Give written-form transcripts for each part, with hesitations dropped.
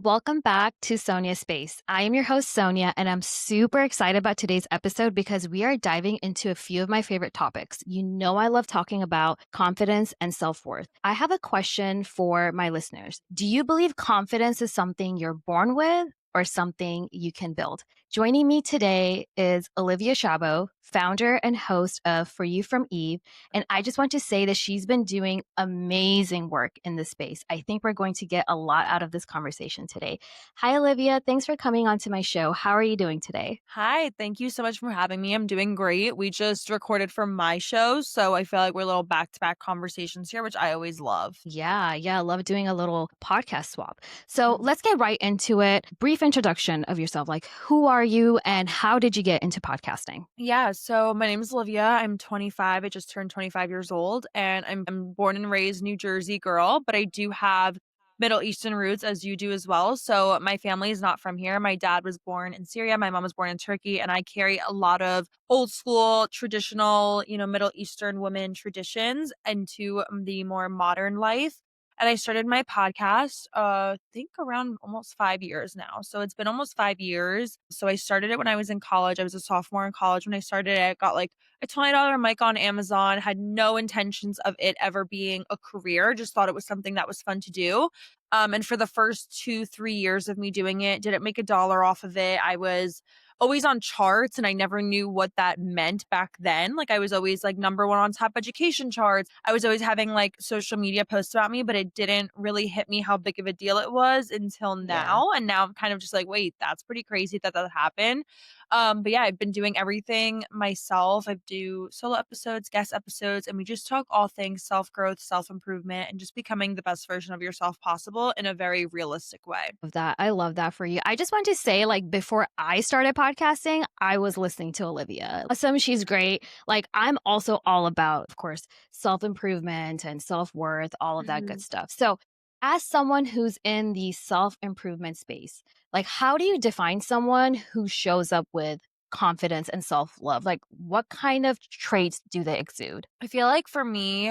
Welcome back to Sonia's Space. I am your host, Sonia, and I'm super excited about today's episode because we are diving into a few of my favorite topics. You know, I love talking about confidence and self worth. I have a question for my listeners. Do you believe confidence is something you're born with or something you can build? Joining me today is Olivia Shabo, founder and host of For You from Eve. And I just want to say that she's been doing amazing work in this space. I think we're going to get a lot out of this conversation today. Hi, Olivia. Thanks for coming onto my show. How are you doing today? Hi, thank you so much for having me. I'm doing great. We just recorded for my show, so I feel like we're little back-to-back conversations here, which I always love. Yeah. I love doing a little podcast swap. So Mhm. let's get right into it. Brief introduction of yourself. Like, who are you and how did you get into podcasting? Yeah, so my name is Olivia. I'm 25. I just turned 25 years old, and I'm born and raised New Jersey girl, but I do have Middle Eastern roots as you do as well. So my family is not from here. My dad was born in Syria, my mom was born in Turkey, and I carry a lot of old school, traditional, Middle Eastern women traditions into the more modern life. And I started my podcast, I think around almost 5 years now. So it's been almost 5 years. So I started it when I was in college. I was a sophomore in college when I started it. Got like a $20 mic on Amazon, had no intentions of it ever being a career, just thought it was something that was fun to do. And for the first 2, 3 years of me doing it, didn't make a dollar off of it. I was always on charts and I never knew what that meant back then. Like I was always like number one on top education charts. I was always having like social media posts about me, but it didn't really hit me how big of a deal it was until Yeah. now. And now I'm kind of just like, wait, that's pretty crazy that that happened. But yeah, I've been doing everything myself. I do solo episodes, guest episodes, and we just talk all things self growth, self improvement, and just becoming the best version of yourself possible in a very realistic way. Of that. I love that for you. I just want to say, like, before I started podcasting, I was listening to Olivia. Awesome. She's great. Like, I'm also all about, of course, self improvement and self worth, all of that good Mhm. stuff. So, as someone who's in the self improvement space, like, how do you define someone who shows up with confidence and self love? Like, what kind of traits do they exude? I feel like for me,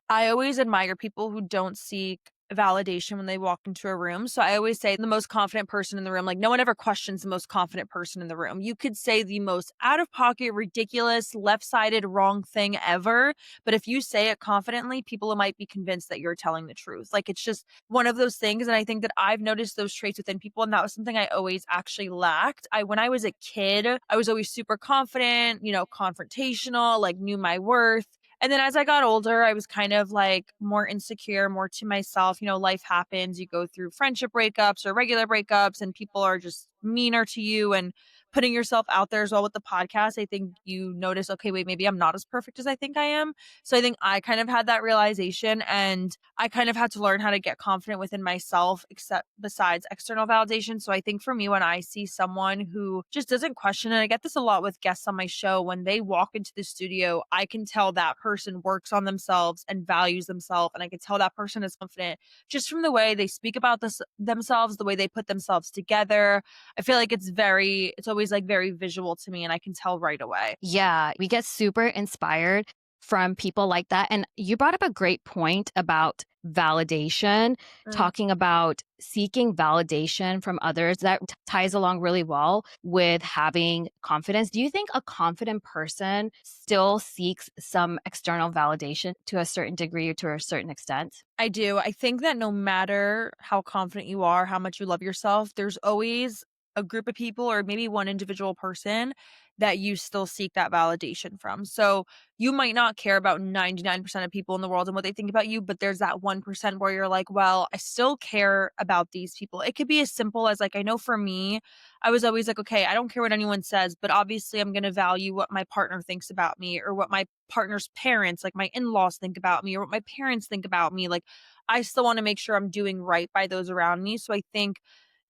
I always admire people who don't seek validation when they walk into a room. So I always say the most confident person in the room, like no one ever questions the most confident person in the room. You could say the most out of pocket, ridiculous, left sided, wrong thing ever. But if you say it confidently, people might be convinced that you're telling the truth. Like it's just one of those things. And I think that I've noticed those traits within people. And that was something I always actually lacked. When I was a kid, I was always super confident, confrontational, like knew my worth. And then as I got older, I was kind of like more insecure, more to myself. Life happens. You go through friendship breakups or regular breakups, and people are just meaner to you and putting yourself out there as well with the podcast. I think you notice, okay, wait, maybe I'm not as perfect as I think I am. So I think I kind of had that realization and I kind of had to learn how to get confident within myself, except besides external validation. So I think for me, when I see someone who just doesn't question, and I get this a lot with guests on my show, when they walk into the studio, I can tell that person works on themselves and values themselves. And I can tell that person is confident just from the way they speak about themselves, the way they put themselves together. I feel like it's always like very visual to me and I can tell right away. Yeah, we get super inspired from people like that. And you brought up a great point about validation, Mm. talking about seeking validation from others. That ties along really well with having confidence. Do you think a confident person still seeks some external validation to a certain degree or to a certain extent? I do. I think that no matter how confident you are, how much you love yourself, there's always a group of people or maybe one individual person that you still seek that validation from. So you might not care about 99% of people in the world and what they think about you, but there's that 1% where you're like, well, I still care about these people. It could be as simple as like, I know for me, I was always like, okay, I don't care what anyone says, but obviously I'm going to value what my partner thinks about me or what my partner's parents, like my in laws, think about me or what my parents think about me. Like, I still want to make sure I'm doing right by those around me. So I think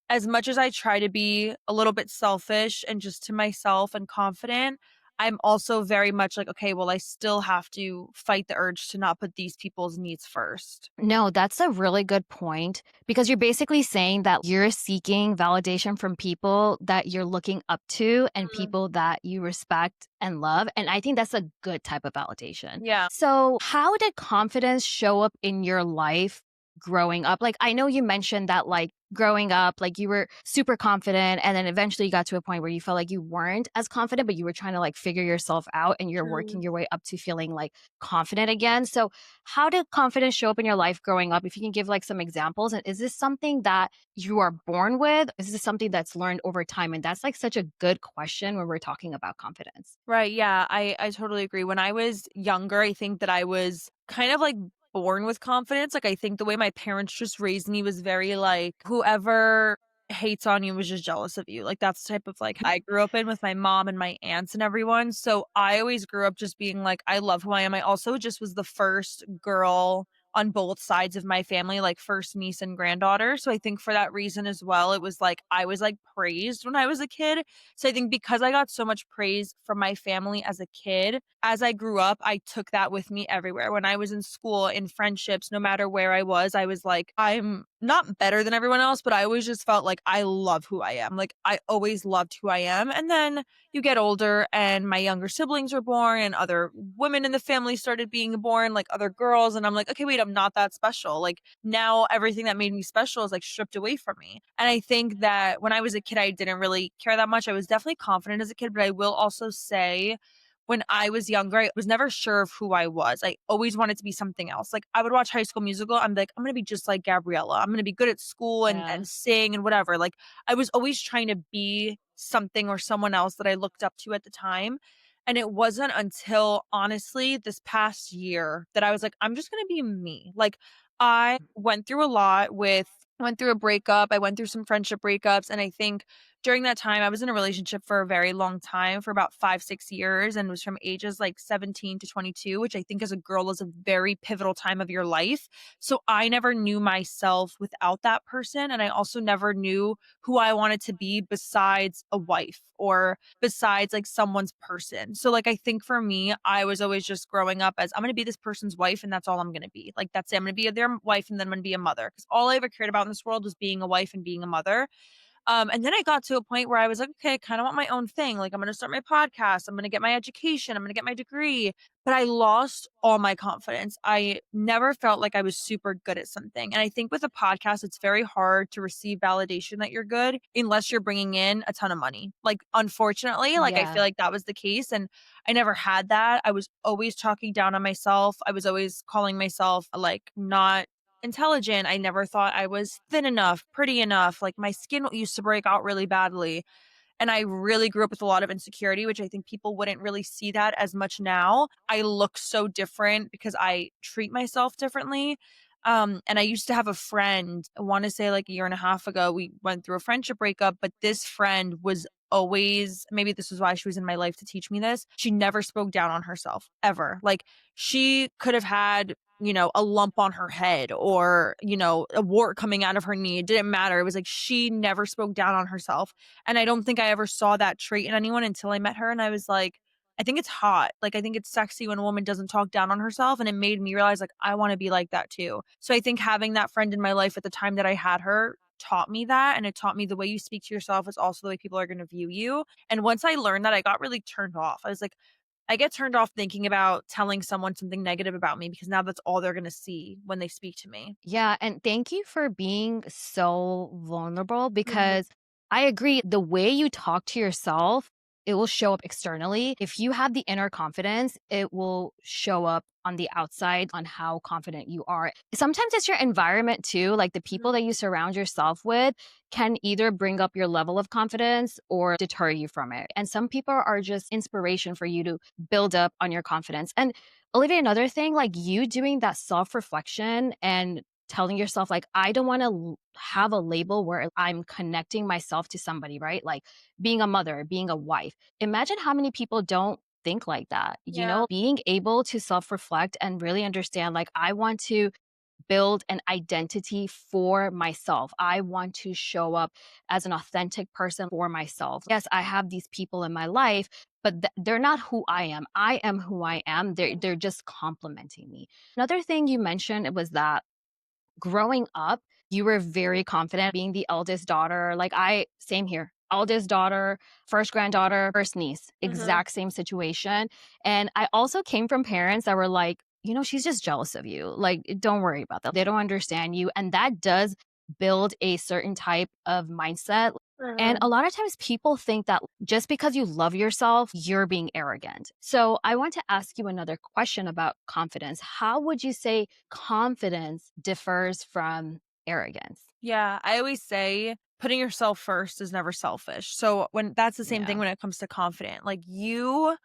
as much as I try to be a little bit selfish and just to myself and confident, I'm also very much like, okay, well, I still have to fight the urge to not put these people's needs first. No, that's a really good point because you're basically saying that you're seeking validation from people that you're looking up to and Mm. people that you respect and love. And I think that's a good type of validation. Yeah. So, how did confidence show up in your life growing up? Like, I know you mentioned that, like, growing up, like, you were super confident, and then eventually you got to a point where you felt like you weren't as confident, but you were trying to, like, figure yourself out, and you're working True. your way up to feeling, like, confident again. So, how did confidence show up in your life growing up? If you can give, like, some examples, and is this something that you are born with? Is this something that's learned over time? And that's, like, such a good question when we're talking about confidence. Right, yeah, I totally agree. When I was younger, I think that I was kind of, like, born with confidence. Like, I think the way my parents just raised me was very, like, whoever hates on you was just jealous of you. Like, that's the type of, like, I grew up in with my mom and my aunts and everyone. So, I always grew up just being like, I love who I am. I also just was the first girl on both sides of my family, like, first niece and granddaughter. So, I think for that reason as well, it was like I was, like, praised when I was a kid. So I think because I got so much praise from my family as a kid, as I grew up, I took that with me everywhere. When I was in school, in friendships, no matter where I was like, I'm not better than everyone else, but I always just felt like I love who I am. Like I always loved who I am. And then you get older and my younger siblings were born and other women in the family started being born, like other girls. And I'm like, okay, wait, I'm not that special. Like now everything that made me special is like stripped away from me. And I think that when I was a kid, I didn't really care that much. I was definitely confident as a kid, but I will also say when I was younger, I was never sure of who I was. I always wanted to be something else. Like I would watch High School Musical. I'm like, I'm gonna be just like Gabriella. I'm gonna be good at school and Yeah. sing and whatever. Like I was always trying to be something or someone else that I looked up to at the time. And it wasn't until honestly this past year that I was like, I'm just gonna be me. Like I went through a lot with I went through a breakup, I went through some friendship breakups, and I think during that time, I was in a relationship for a very long time, for about 5, 6 years, and was from ages, like, 17 to 22, which I think as a girl is a very pivotal time of your life. So, I never knew myself without that person, and I also never knew who I wanted to be besides a wife or besides, like, someone's person. So, like, I think for me, I was always just growing up as, "I'm gonna be this person's wife, and that's all I'm gonna be." Like, that's it, I'm gonna be their wife, and then I'm gonna be a mother. Because all I ever cared about in this world was being a wife and being a mother. And then I got to a point where I was like, okay, I kind of want my own thing. Like, I'm going to start my podcast. I'm going to get my education. I'm going to get my degree. But I lost all my confidence. I never felt like I was super good at something. And I think with a podcast, it's very hard to receive validation that you're good unless you're bringing in a ton of money. Like, unfortunately, like, I feel Yeah. like that was the case. And I never had that. I was always talking down on myself. I was always calling myself like not intelligent. I never thought I was thin enough, pretty enough. Like my skin used to break out really badly. And I really grew up with a lot of insecurity, which I think people wouldn't really see that as much now. I look so different because I treat myself differently. And I used to have a friend, I want to say like a year and a half ago, we went through a friendship breakup, but this friend was always, maybe this was why she was in my life to teach me this. She never spoke down on herself ever. Like she could have had, you know, a lump on her head or, you know, a wart coming out of her knee. It didn't matter. It was like she never spoke down on herself. And I don't think I ever saw that trait in anyone until I met her. And I was like, I think it's hot. Like, I think it's sexy when a woman doesn't talk down on herself. And it made me realize, like, I want to be like that too. So I think having that friend in my life at the time that I had her taught me that. And it taught me the way you speak to yourself is also the way people are going to view you. And once I learned that, I got really turned off. I was like, I get turned off thinking about telling someone something negative about me because now that's all they're going to see when they speak to me. Yeah, and thank you for being so vulnerable Mhm. because I agree. The way you talk to yourself, it will show up externally. If you have the inner confidence, it will show up on the outside on how confident you are. Sometimes it's your environment too, like the people Mhm. that you surround yourself with can either bring up your level of confidence or deter you from it. And some people are just inspiration for you to build up on your confidence. And Olivia, another thing, like you doing that self reflection and telling yourself like I don't want to have a label where I'm connecting myself to somebody, right? Like being a mother, being a wife. Imagine how many people don't think like that. You Yeah. know, being able to self-reflect and really understand like I want to build an identity for myself. I want to show up as an authentic person for myself. Yes, I have these people in my life, but they're not who I am. I am who I am. They're just complementing me. Another thing you mentioned was that growing up, you were very confident being the eldest daughter. Like I same here. Eldest daughter, first granddaughter, first niece, Mhm. exact same situation. And I also came from parents that were like, she's just jealous of you. Like, don't worry about that. They don't understand you. And that does build a certain type of mindset. And a Mhm. lot of times people think that just because you love yourself, you're being arrogant. So I want to ask you another question about confidence. How would you say confidence differs from arrogance? Yeah, I always say putting yourself first is never selfish. So when that's the same thing Yeah. when it comes to confident. Like you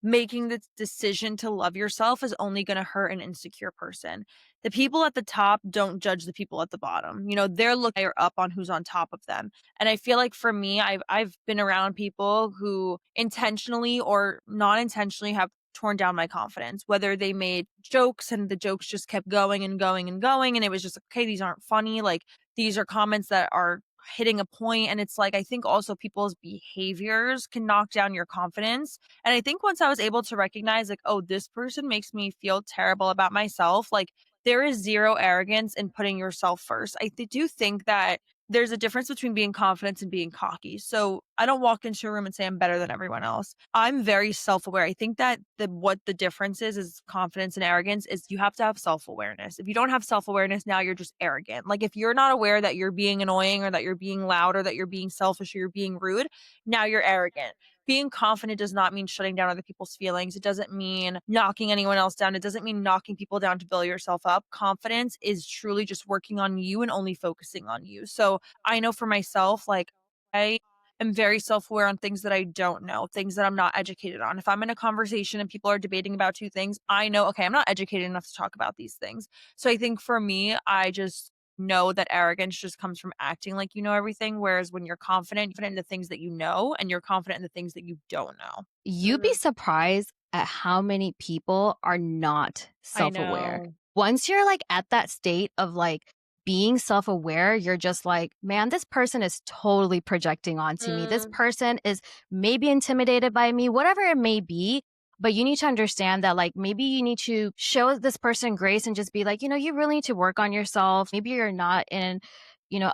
making the decision to love yourself is only going to hurt an insecure person. The people at the top don't judge the people at the bottom. They're looking up on who's on top of them. And I feel like for me, I've been around people who intentionally or not intentionally have torn down my confidence, whether they made jokes and the jokes just kept going and going and going and it was just okay, these aren't funny. Like these are comments that are hitting a point, and it's like, I think also people's behaviors can knock down your confidence, and I think once I was able to recognize, like, "Oh, this person makes me feel terrible about myself," like, there is 0 arrogance in putting yourself first. I do think that there's a difference between being confident and being cocky. So, I don't walk into a room and say I'm better than everyone else. I'm very self-aware. I think that what the difference is confidence and arrogance is you have to have self-awareness. If you don't have self-awareness, now you're just arrogant. Like, if you're not aware that you're being annoying or that you're being loud or that you're being selfish or you're being rude, now you're arrogant. Being confident does not mean shutting down other people's feelings. It doesn't mean knocking anyone else down. It doesn't mean knocking people down to build yourself up. Confidence is truly just working on you and only focusing on you. So I know for myself, like, I am very self aware on things that I don't know, things that I'm not educated on. If I'm in a conversation and people are debating about 2 things, I know, okay, I'm not educated enough to talk about these things. So I think for me, I just know that arrogance just comes from acting like you know everything. Whereas when you're confident in the things that you know and you're confident in the things that you don't know. You'd be Mhm. surprised at how many people are not I self-aware. know. Once you're, like, at that state of, like, being self-aware, you're just like, "Man, this person is totally projecting onto me. This Mm, person is maybe intimidated by me," whatever it may be, but you need to understand that, like, maybe you need to show this person grace and just be like, "You really need to work on yourself. Maybe you're not in,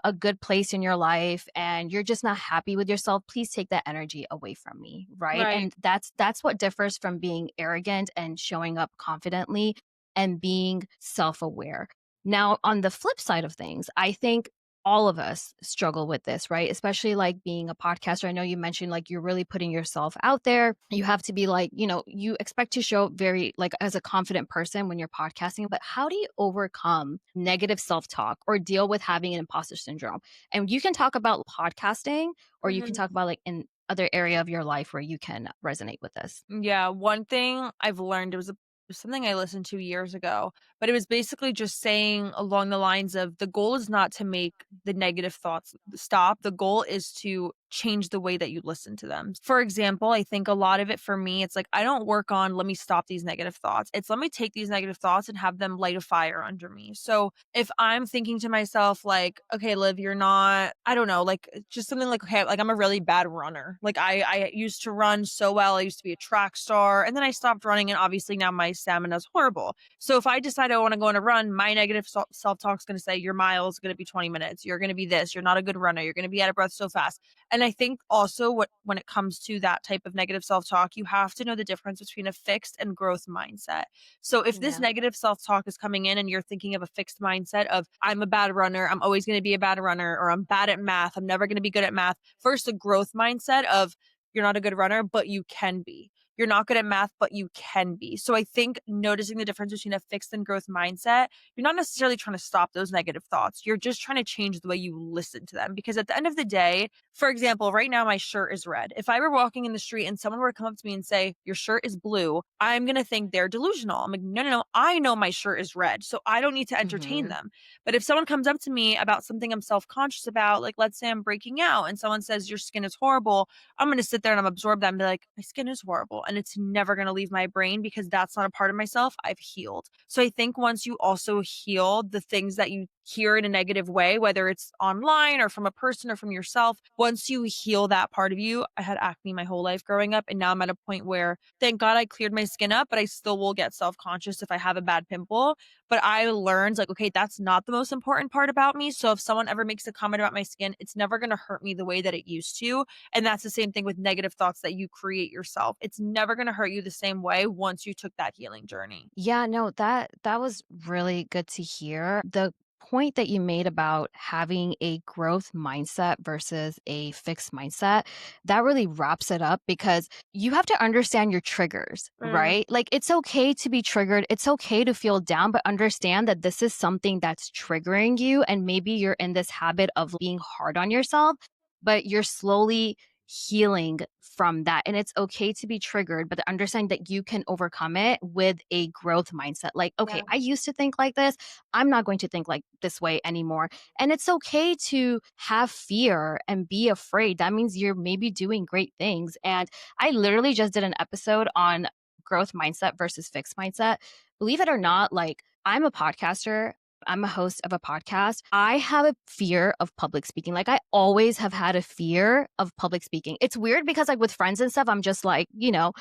a good place in your life and you're just not happy with yourself. Please take that energy away from me." Right? right. And that's what differs from being arrogant and showing up confidently and being self-aware. Now, on the flip side of things, I think all of us struggle with this, right? Especially like being a podcaster. I know you mentioned like you're really putting yourself out there. You have to be like, you expect to show very like as a confident person when you're podcasting, but how do you overcome negative self-talk or deal with having an imposter syndrome? And you can talk about podcasting or you can Mhm. talk about like in other area of your life where you can resonate with this. Yeah, one thing I've learned, it was something I listened to years ago, but it was basically just saying along the lines of the goal is not to make the negative thoughts stop. The goal is to change the way that you listen to them. For example, I think a lot of it for me, it's like I don't work on let me stop these negative thoughts. It's let me take these negative thoughts and have them light a fire under me. So if I'm thinking to myself, like, okay, Liv, you're not, I don't know, like just something like, okay, like I'm a really bad runner. Like I used to run so well. I used to be a track star. And then I stopped running. And obviously now my stamina is horrible. So if I decide I want to go on a run, my negative self talk is going to say, your mile is going to be 20 minutes. You're going to be this. You're not a good runner. You're going to be out of breath so fast. And I think also when it comes to that type of negative self talk, you have to know the difference between a fixed and growth mindset. So if this Yeah. negative self-talk is coming in and you're thinking of a fixed mindset of I'm a bad runner, I'm always going to be a bad runner, or I'm bad at math, I'm never going to be good at math, versus a growth mindset of you're not a good runner, but you can be. You're not good at math, but you can be. So I think noticing the difference between a fixed and growth mindset, you're not necessarily trying to stop those negative thoughts. You're just trying to change the way you listen to them. Because at the end of the day, for example, right now my shirt is red. If I were walking in the street and someone were to come up to me and say, your shirt is blue, I'm going to think they're delusional. I'm like, no, no, no. I know my shirt is red. So I don't need to entertain Mhm. them. But if someone comes up to me about something I'm self conscious about, like let's say I'm breaking out and someone says, your skin is horrible, I'm going to sit there and I'm absorb that and be like, my skin is horrible. And it's never going to leave my brain because that's not a part of myself I've healed. So I think once you also heal the things that you hear in a negative way, whether it's online or from a person or from yourself. Once you heal that part of you, I had acne my whole life growing up, and now I'm at a point where thank God I cleared my skin up, but I still will get self conscious if I have a bad pimple. But I learned, like, okay, that's not the most important part about me. So if someone ever makes a comment about my skin, it's never going to hurt me the way that it used to. And that's the same thing with negative thoughts that you create yourself. It's never going to hurt you the same way once you took that healing journey. Yeah, no, that was really good to hear. The point that you made about having a growth mindset versus a fixed mindset, that really wraps it up because you have to understand your triggers, Mm, right? Like it's okay to be triggered, it's okay to feel down, but understand that this is something that's triggering you and maybe you're in this habit of being hard on yourself, but you're slowly healing from that. And it's okay to be triggered, but to understand that you can overcome it with a growth mindset. Like, okay, yeah. I used to think like this. I'm not going to think like this way anymore. And it's okay to have fear and be afraid. That means you're maybe doing great things. And I literally just did an episode on growth mindset versus fixed mindset. Believe it or not, like I'm a podcaster. I'm a host of a podcast. I have a fear of public speaking. Like I always have had a fear of public speaking. It's weird because like with friends and stuff, I'm just like,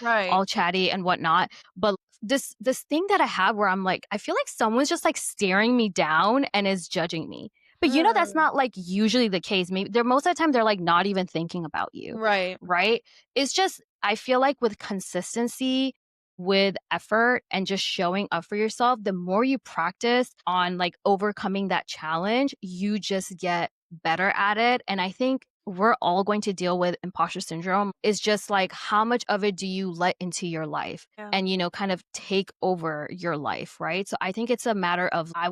Right. all chatty and whatnot. But this thing that I have where I'm like, I feel like someone's just like staring me down and is judging me. But that's Mm, not like usually the case. Maybe they're most of the time they're like not even thinking about you. right. Right. It's just I feel like with consistency with effort and just showing up for yourself, the more you practice on like overcoming that challenge, you just get better at it. And I think we're all going to deal with imposter syndrome. It's just like how much of it do you let into your life Yeah. and kind of take over your life, right? So I think it's a matter of I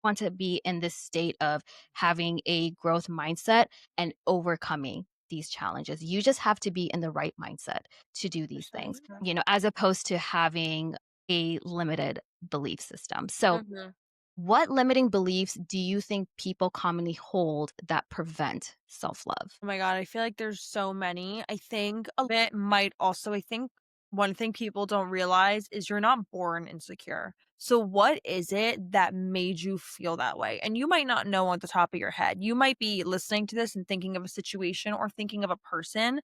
want to be in this state of having a growth mindset and overcoming these challenges. You just have to be in the right mindset to do these things, as opposed to having a limited belief system. So, Mhm. what limiting beliefs do you think people commonly hold that prevent self love? Oh my god, I feel like there's so many. I think a bit might also I think one thing people don't realize is you're not born insecure. So what is it that made you feel that way? And you might not know on the top of your head. You might be listening to this and thinking of a situation or thinking of a person.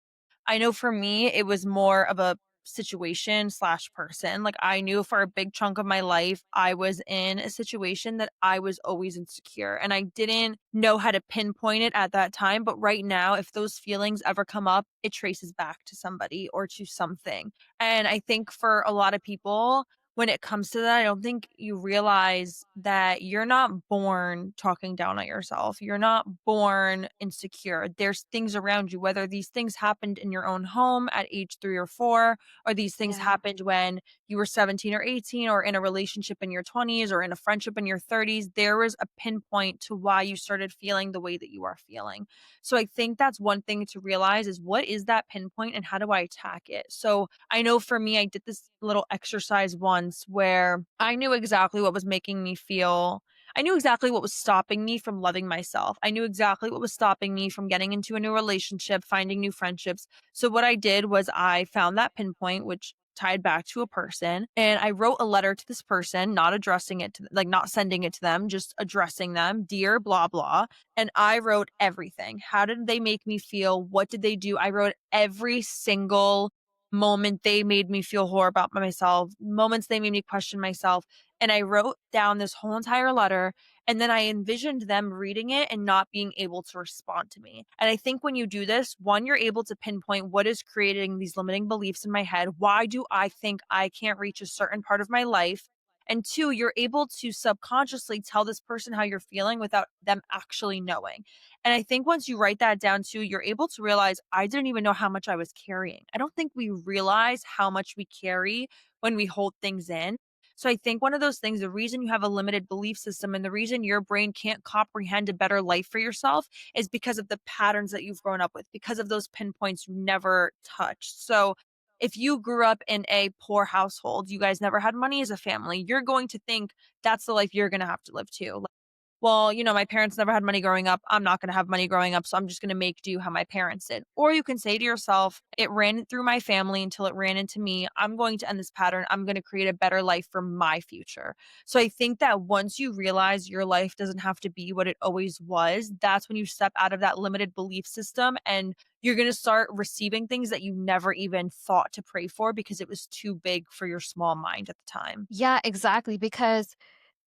I know for me, it was more of a situation slash person. Like I knew for a big chunk of my life, I was in a situation that I was always insecure and I didn't know how to pinpoint it at that time. But right now, if those feelings ever come up, it traces back to somebody or to something. And I think for a lot of people, when it comes to that, I don't think you realize that you're not born talking down on yourself. You're not born insecure. There's things around you, whether these things happened in your own home at age 3 or 4, or these things Yeah. happened when you were 17 or 18, or in a relationship in your 20s, or in a friendship in your 30s. There was a pinpoint to why you started feeling the way that you are feeling. So I think that's one thing to realize is what is that pinpoint and how do I attack it? So I know for me, I did this little exercise once where I knew exactly what was making me feel. I knew exactly what was stopping me from loving myself. I knew exactly what was stopping me from getting into a new relationship, finding new friendships. So, what I did was I found that pinpoint, which tied back to a person, and I wrote a letter to this person, not addressing it to, like, not sending it to them, just addressing them, dear blah, blah. And I wrote everything. How did they make me feel? What did they do? I wrote every single moment they made me feel horrible about myself, moments they made me question myself. And I wrote down this whole entire letter. And then I envisioned them reading it and not being able to respond to me. And I think when you do this, one, you're able to pinpoint what is creating these limiting beliefs in my head. Why do I think I can't reach a certain part of my life? And two, you're able to subconsciously tell this person how you're feeling without them actually knowing. And I think once you write that down too, you're able to realize I didn't even know how much I was carrying. I don't think we realize how much we carry when we hold things in. So I think one of those things, the reason you have a limited belief system and the reason your brain can't comprehend a better life for yourself is because of the patterns that you've grown up with, because of those pinpoints you never touched. So if you grew up in a poor household, you guys never had money as a family, you're going to think that's the life you're going to have to live too. well, my parents never had money growing up. I'm not going to have money growing up. So I'm just going to make do how my parents did. Or you can say to yourself, it ran through my family until it ran into me. I'm going to end this pattern. I'm going to create a better life for my future. So I think that once you realize your life doesn't have to be what it always was, that's when you step out of that limited belief system and you're going to start receiving things that you never even thought to pray for because it was too big for your small mind at the time. Yeah, exactly. Because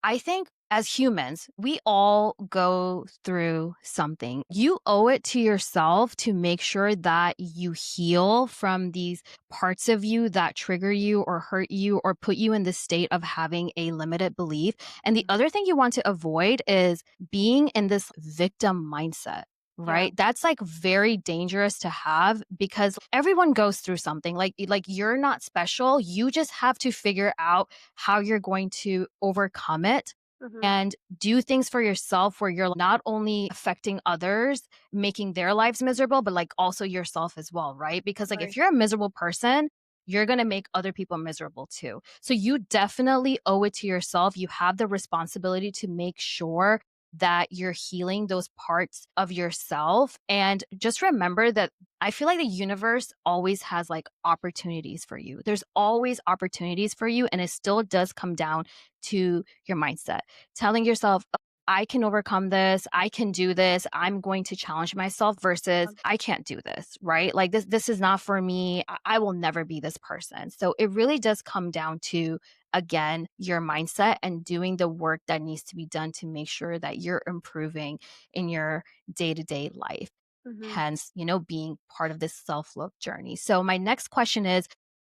I think as humans, we all go through something. You owe it to yourself to make sure that you heal from these parts of you that trigger you or hurt you or put you in the state of having a limited belief. And the Mhm. other thing you want to avoid is being in this victim mindset. Yeah. Right? That's like very dangerous to have because everyone goes through something. Like you're not special. You just have to figure out how you're going to overcome it Mhm. and do things for yourself where you're not only affecting others, making their lives miserable, but like also yourself as well, right? Because like if Right. you're a miserable person, you're going to make other people miserable too. So you definitely owe it to yourself. You have the responsibility to make sure that you're healing those parts of yourself. And just remember that I feel like the universe always has like opportunities for you. There's always opportunities for you. And it still does come down to your mindset, telling yourself, "Oh, I can overcome this. I can do this. I'm going to challenge myself versus I can't do this, right? Like this is not for me. I will never be this person." So it really does come down to again your mindset and doing the work that needs to be done to make sure that you're improving in your day-to-day life, Mhm. hence being part of this self-love journey. So my next question is,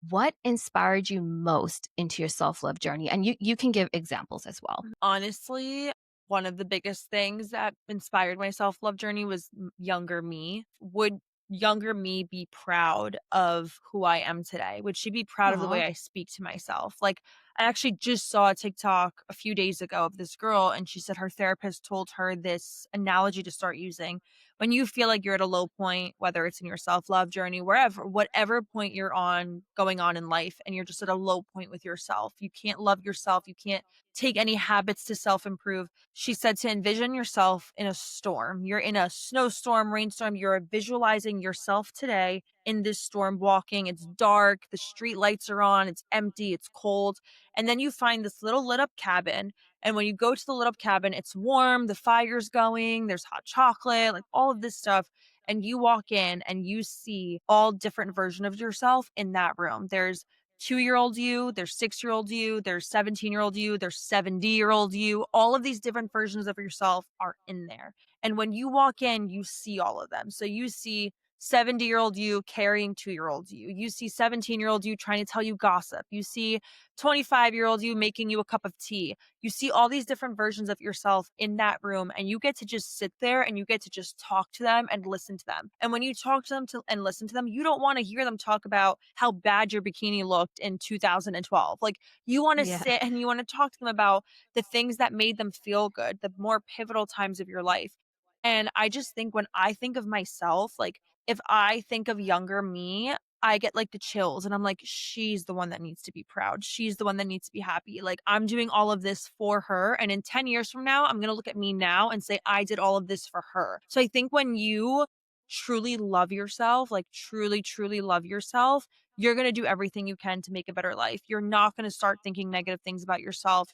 what inspired you most into your self-love journey? And you can give examples as well. Honestly, one of the biggest things that inspired my self-love journey was younger me. Would younger me be proud of who I am today? Would she be proud of the Aw. way I speak to myself? Like, I actually just saw a TikTok a few days ago of this girl, and she said her therapist told her this analogy to start using. When you feel like you're at a low point, whether it's in your self-love journey, wherever, whatever point you're on going on in life, and you're just at a low point with yourself, you can't love yourself, you can't take any habits to self improve. She said to envision yourself in a storm. You're in a snowstorm, rainstorm. You're visualizing yourself today in this storm walking. It's dark. The street lights are on. It's empty. It's cold. And then you find this little lit up cabin. And when you go to the lit up cabin, it's warm. The fire's going. There's hot chocolate, like all of this stuff. And you walk in and you see all different version of yourself in that room. There's 2-year-old you, there's 6-year-old you, there's 17-year-old you, there's 70-year-old you. All of these different versions of yourself are in there. And when you walk in, you see all of them. So you see 70-year-old you carrying 2-year-old you. You see 17-year-old you trying to tell you gossip. You see 25-year-old you making you a cup of tea. You see all these different versions of yourself in that room, and you get to just sit there and you get to just talk to them and listen to them. And when you talk to them and listen to them, you don't want to hear them talk about how bad your bikini looked in 2012. Like, you want to Yeah. sit and you want to talk to them about the things that made them feel good, the more pivotal times of your life. And I just think when I think of myself, like, if I think of younger me, I get like the chills and I'm like, she's the one that needs to be proud. She's the one that needs to be happy. Like, I'm doing all of this for her. And in 10 years from now, I'm going to look at me now and say, I did all of this for her. So I think when you truly love yourself, like truly, truly love yourself, you're going to do everything you can to make a better life. You're not going to start thinking negative things about yourself.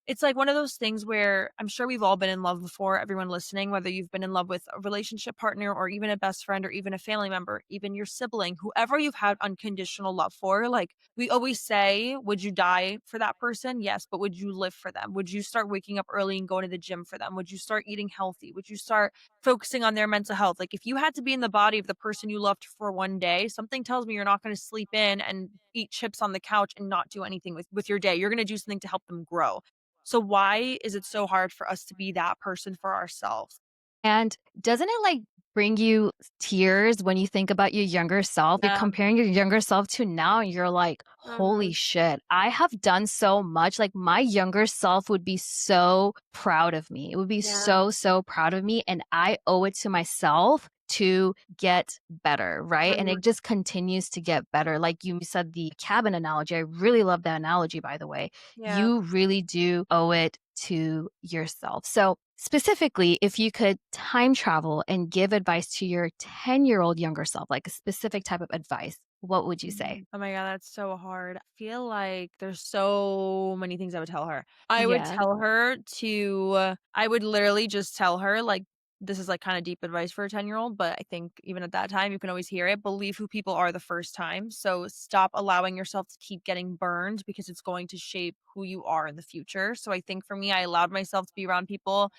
It's like one of those things where I'm sure we've all been in love before, everyone listening, whether you've been in love with a relationship partner or even a best friend or even a family member, even your sibling, whoever you've had unconditional love for. Like, we always say, would you die for that person? Yes, but would you live for them? Would you start waking up early and going to the gym for them? Would you start eating healthy? Would you start focusing on their mental health? Like, if you had to be in the body of the person you loved for one day, something tells me you're not going to sleep in and eat chips on the couch and not do anything with your day. You're going to do something to help them grow. So why is it so hard for us to be that person for ourselves? And doesn't it like bring you tears when you think about your younger self? You're Yeah. comparing your younger self to now, and you're like, holy Mhm. shit, I have done so much. Like, my younger self would be so proud of me. It would be Yeah. so, so proud of me. And I owe it to myself to get better, right? And Mhm. it just continues to get better. Like you said, the cabin analogy, I really love that analogy, by the way. Yeah. You really do owe it to yourself. So, specifically, if you could time travel and give advice to your 10-year-old younger self, like a specific type of advice, what would you say? Oh my god, that's so hard. I feel like there's so many things I would tell her. I would Yeah. tell her to I would literally just tell her, like, this is, like, kinda deep advice for a 10-year-old, but I think even at that time, you can always hear it. Believe who people are the first time. So stop allowing yourself to keep getting burned because it's going to shape who you are in the future. So I think for me, I allowed myself to be around people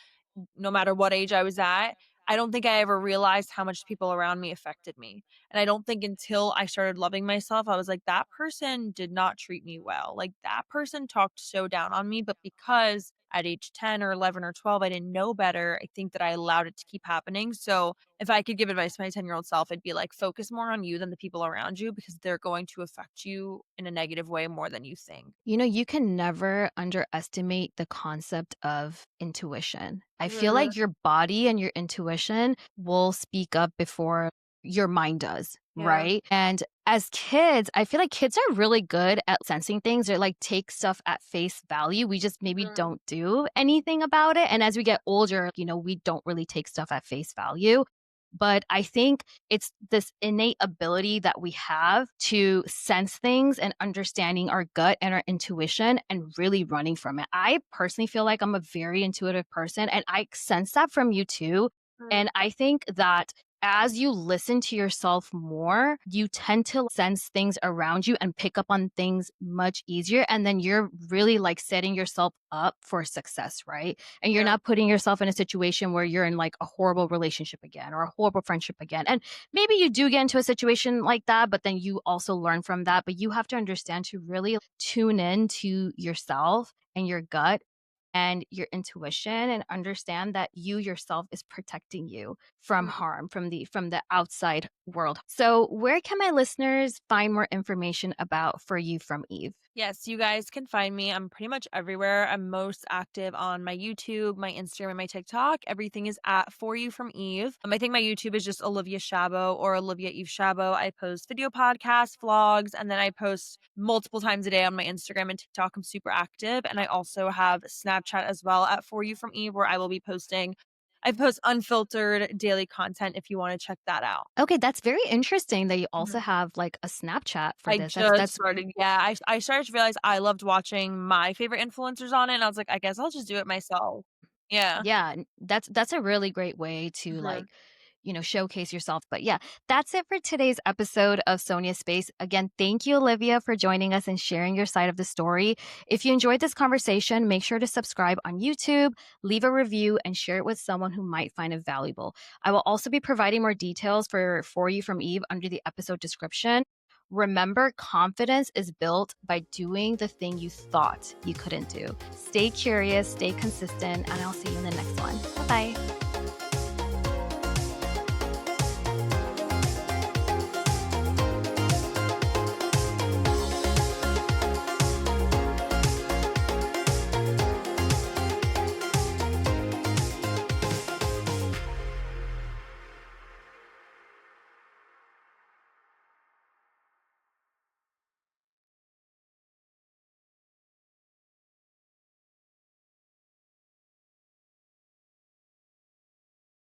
no matter what age I was at. I don't think I ever realized how much people around me affected me. And I don't think until I started loving myself, I was like, that person did not treat me well. Like that person talked so down on me. But because at age 10 or 11 or 12, I didn't know better, I think that I allowed it to keep happening. So if I could give advice to my 10-year-old self, I'd be like, focus more on you than the people around you because they're going to affect you in a negative way more than you think. You can never underestimate the concept of intuition. I feel Mhm. like your body and your intuition will speak up before your mind does, Yeah. right? And as kids, I feel like kids are really good at sensing things or like take stuff at face value. We just maybe Mhm. don't do anything about it. And as we get older, we don't really take stuff at face value. But I think it's this innate ability that we have to sense things and understanding our gut and our intuition and really running from it. I personally feel like I'm a very intuitive person and I sense that from you too. And Mhm. I think that as you listen to yourself more, you tend to sense things around you and pick up on things much easier. And then you're really like setting yourself up for success, right? And you're Yeah. not putting yourself in a situation where you're in like a horrible relationship again or a horrible friendship again. And maybe you do get into a situation like that, but then you also learn from that. But you have to understand to really tune in to yourself and your gut and your intuition and understand that you yourself is protecting you from Mhm. harm from the outside world. So, where can my listeners find more information about For You from Eve? Yes, you guys can find me. I'm pretty much everywhere. I'm most active on my YouTube, my Instagram, and my TikTok. Everything is at For You from Eve. I think my YouTube is just Olivia Shabo or Olivia Eve Shabo. I post video podcasts, vlogs, and then I post multiple times a day on my Instagram and TikTok. I'm super active. And I also have Snapchat as well at For You from Eve, where I will be posting. I post unfiltered daily content if you want to check that out. Okay, that's very interesting that you also Mhm. have like a Snapchat for I this. That's just that's started yeah, I started to realize I loved watching my favorite influencers on it, and I was like, "I guess I'll just do it myself." Yeah. Yeah, that's a really great way to Mhm. like, showcase yourself. But yeah, that's it for today's episode of Sonia Space. Again, thank you, Olivia, for joining us and sharing your side of the story. If you enjoyed this conversation, make sure to subscribe on YouTube, leave a review, and share it with someone who might find it valuable. I will also be providing more details for You from Eve under the episode description. Remember, confidence is built by doing the thing you thought you couldn't do. Stay curious, stay consistent, and I'll see you in the next one. Bye bye.